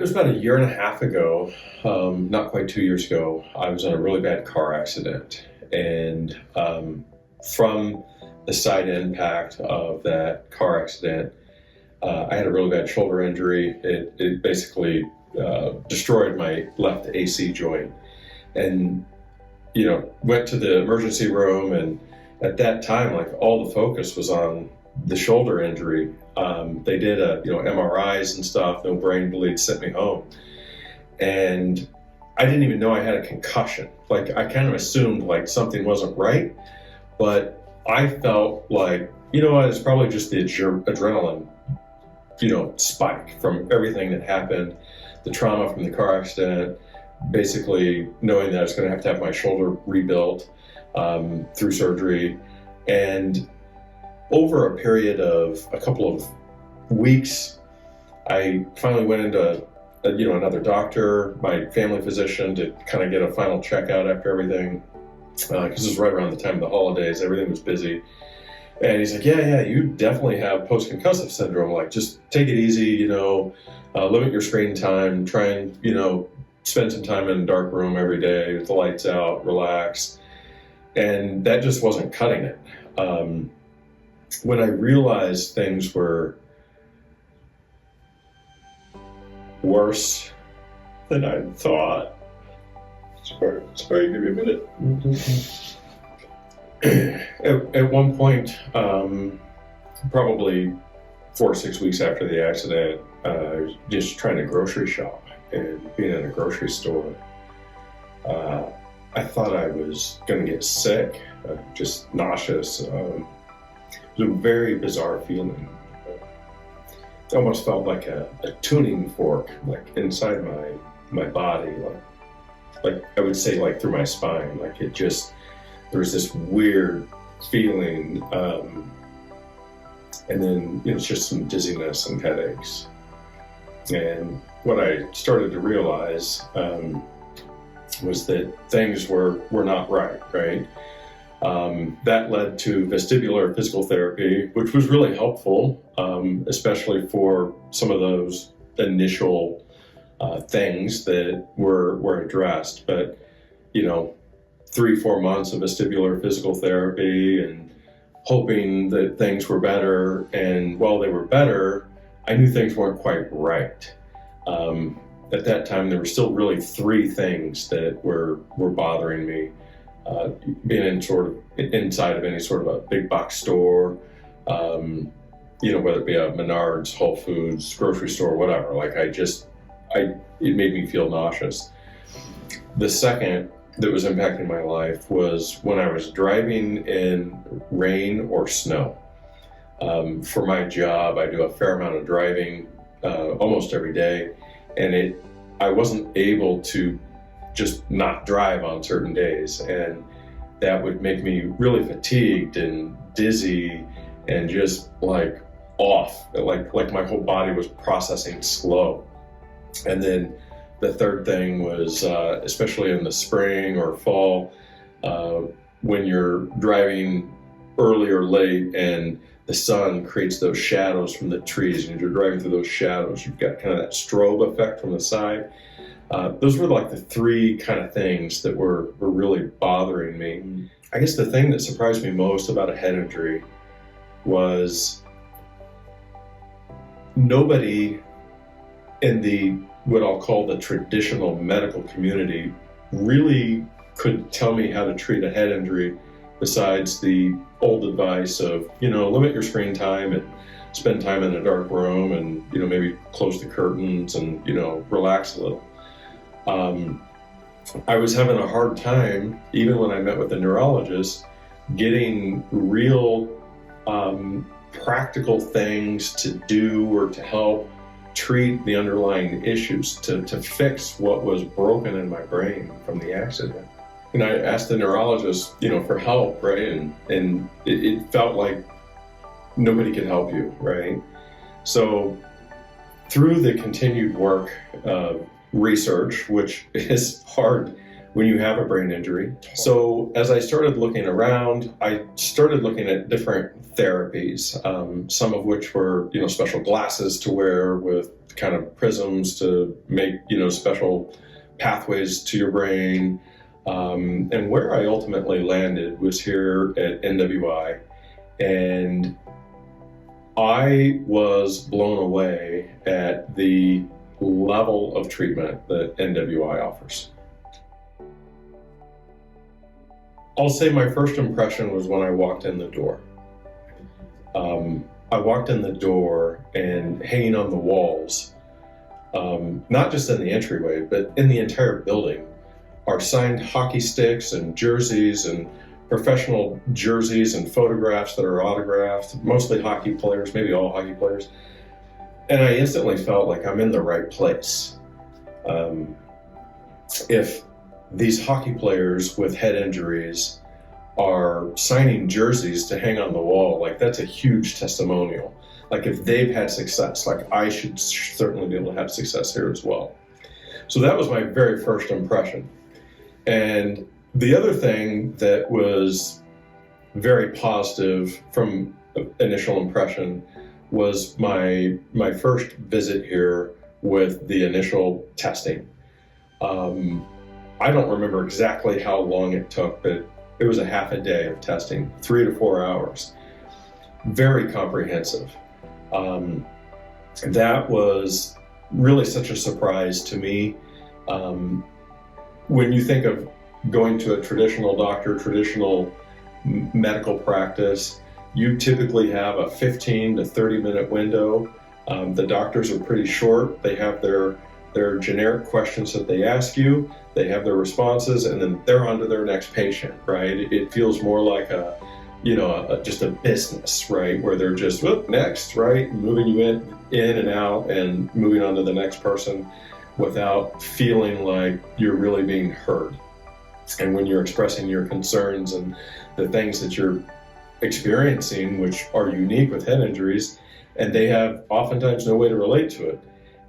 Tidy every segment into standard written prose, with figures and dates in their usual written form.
was about a year and a half ago, not quite 2 years ago. I was in a really bad car accident, and from the side impact of that car accident, I had a really bad shoulder injury. It basically destroyed my left AC joint, and went to the emergency room. And at that time, like, all the focus was on the shoulder injury. They did MRIs and stuff, no brain bleed, sent me home. And I didn't even know I had a concussion. Like, I kind of assumed like something wasn't right, but I felt like, it's probably just the adrenaline, spike from everything that happened, the trauma from the car accident, basically knowing that I was going to have my shoulder rebuilt through surgery. And over a period of a couple of weeks, I finally went into another doctor, my family physician, to kind of get a final checkout after everything, because it was right around the time of the holidays. Everything was busy. And he's like, yeah, you definitely have post-concussive syndrome. Like, just take it easy, limit your screen time, try and, spend some time in a dark room every day with the lights out, relax. And that just wasn't cutting it. When I realized things were worse than I thought. Sorry, give me a minute. At one point, probably 4 or 6 weeks after the accident, I was just trying to grocery shop, and being in a grocery store, I thought I was going to get sick, just nauseous. It was a very bizarre feeling. It almost felt like a tuning fork, like inside my body, like I would say, like through my spine. Like, there was this weird feeling, and then it's just some dizziness and headaches. And what I started to realize was that things were not right? That led to vestibular physical therapy, which was really helpful, especially for some of those initial things that were addressed. But 3-4 months of vestibular physical therapy and hoping that things were better. And while they were better, I knew things weren't quite right. At that time, there were still really 3 things that were bothering me. Being inside of any sort of a big box store, whether it be a Menards, Whole Foods, grocery store, whatever. Like, it made me feel nauseous. The second that was impacting my life was when I was driving in rain or snow. For my job, I do a fair amount of driving almost every day, and I wasn't able to just not drive on certain days, and that would make me really fatigued and dizzy and just like off, like my whole body was processing slow. And then the third thing was, especially in the spring or fall, when you're driving early or late and the sun creates those shadows from the trees, and you're driving through those shadows, you've got kind of that strobe effect from the side. Those were like the 3 kind of things that were really bothering me. I guess the thing that surprised me most about a head injury was nobody in what I'll call the traditional medical community really could tell me how to treat a head injury, besides the old advice of, limit your screen time and spend time in a dark room, and, maybe close the curtains and, relax a little. I was having a hard time, even when I met with the neurologist, getting real practical things to do or to help treat the underlying issues, to fix what was broken in my brain from the accident. And I asked the neurologist, for help, right? And it felt like nobody could help you, right? So through the continued work of research, which is hard when you have a brain injury. So as I started looking around, I started looking at different therapies, some of which were, special glasses to wear with kind of prisms to make, special pathways to your brain. And where I ultimately landed was here at NWI. And I was blown away at the level of treatment that NWI offers. I'll say my first impression was when I walked in the door. I walked in the door, and hanging on the walls, not just in the entryway, but in the entire building, are signed hockey sticks and jerseys and professional jerseys and photographs that are autographed, mostly hockey players, maybe all hockey players. And I instantly felt like I'm in the right place. If these hockey players with head injuries are signing jerseys to hang on the wall, like that's a huge testimonial. Like if they've had success, like I should certainly be able to have success here as well. So that was my very first impression. And the other thing that was very positive from initial impression was my first visit here with the initial testing. I don't remember exactly how long it took, but it was a half a day of testing, 3 to 4 hours. Very comprehensive. That was really such a surprise to me. When you think of going to a traditional doctor, traditional medical practice, you typically have a 15 to 30 minute window. The doctors are pretty short. They have their generic questions that they ask you, they have their responses, and then they're on to their next patient, right? It feels more like just a business, right? Where they're just, next, right? Moving you in and out and moving on to the next person without feeling like you're really being heard. And when you're expressing your concerns and the things that you're experiencing, which are unique with head injuries, and they have oftentimes no way to relate to it.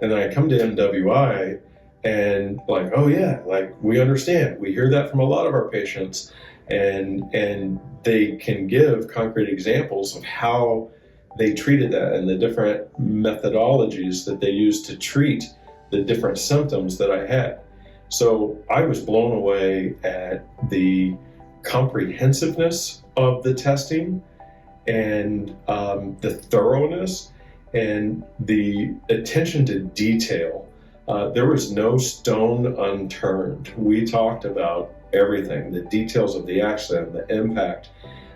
And then I come to MWI and like, oh yeah, like we understand. We hear that from a lot of our patients, and they can give concrete examples of how they treated that and the different methodologies that they used to treat the different symptoms that I had. So I was blown away at the comprehensiveness of the testing and the thoroughness and the attention to detail. There was no stone unturned. We talked about everything, the details of the accident, the impact,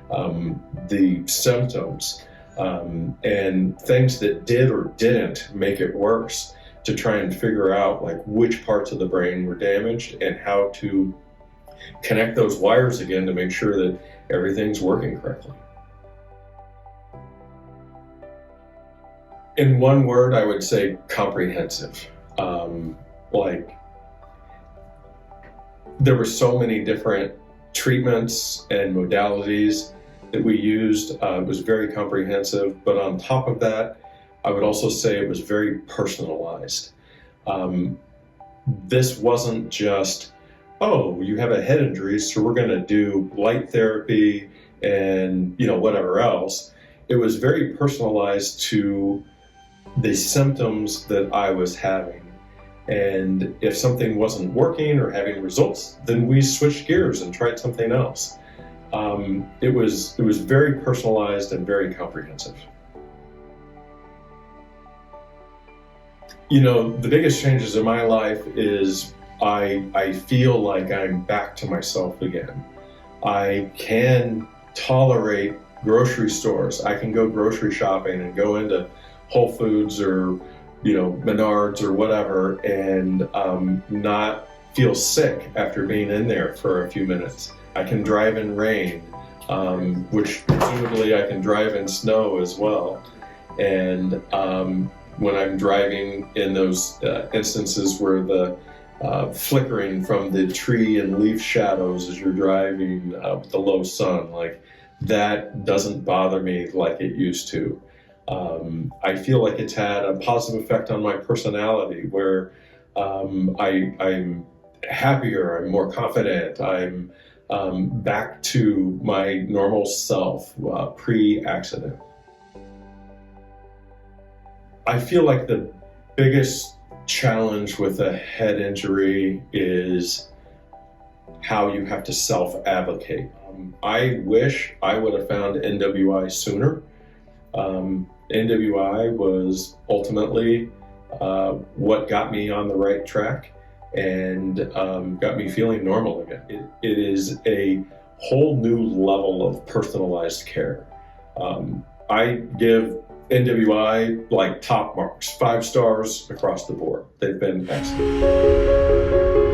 the symptoms, and things that did or didn't make it worse, to try and figure out like which parts of the brain were damaged and how to connect those wires again to make sure that everything's working correctly. In one word, I would say comprehensive. There were so many different treatments and modalities that we used. It was very comprehensive, but on top of that, I would also say it was very personalized. This wasn't just, oh, you have a head injury, so we're going to do light therapy and whatever else. It was very personalized to the symptoms that I was having. And if something wasn't working or having results, then we switched gears and tried something else. It was very personalized and very comprehensive. The biggest changes in my life is I feel like I'm back to myself again. I can tolerate grocery stores. I can go grocery shopping and go into Whole Foods or Menards or whatever, and not feel sick after being in there for a few minutes. I can drive in rain, which presumably I can drive in snow as well. And when I'm driving in those instances where the flickering from the tree and leaf shadows as you're driving with the low sun, like that doesn't bother me like it used to. I feel like it's had a positive effect on my personality, where I'm happier, I'm more confident, I'm back to my normal self pre-accident. I feel like the biggest challenge with a head injury is how you have to self-advocate. I wish I would have found NWI sooner. NWI was ultimately what got me on the right track and got me feeling normal again. It is a whole new level of personalized care. I give NWI like top marks, 5 stars across the board. They've been excellent.